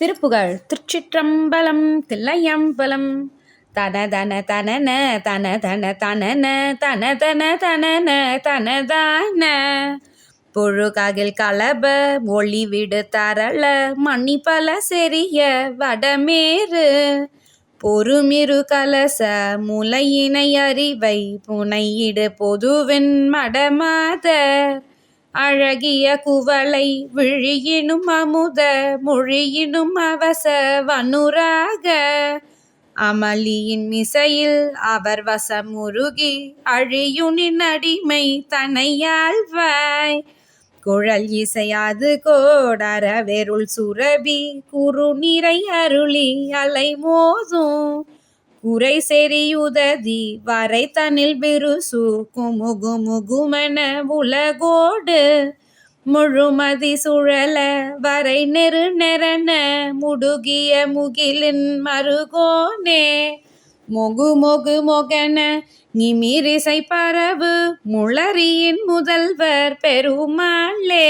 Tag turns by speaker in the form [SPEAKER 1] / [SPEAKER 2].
[SPEAKER 1] திருப்புகழ். திருச்சிற்றம்பலம் தில்லையம்பலம். தன தன தனன தன தன தனன தன தன தனன தனதான பொழுகாகில் கலப ஒளிவிடு தரள மணி பல செறிய வடமேறு பொறுமிரு கலச முலையினை அறிவை புனையிடு பொதுவெண் மடமாத அழகிய குவளை விழியினும் அமுத மொழியினும் அவச வனுராக அமளியின் மிசையில் அவர் வசமுருகி அழியுனின் அடிமை தனையாழ்வாய் குழல் இசையாது கோடர வெருள் சுரபி குறு நிறை அருளி அலை மோதும் குறை செறியுததி வரை தனில் பிருசு குமுகுமுகுமென உலகோடு முழுமதி சுழல வரை நெரு நெறன முடுகிய முகிலின் மருகோனே மொகு மொகு மொகென நிமிரிசை பரவு முளரியின் முதல்வர் பெருமாளே.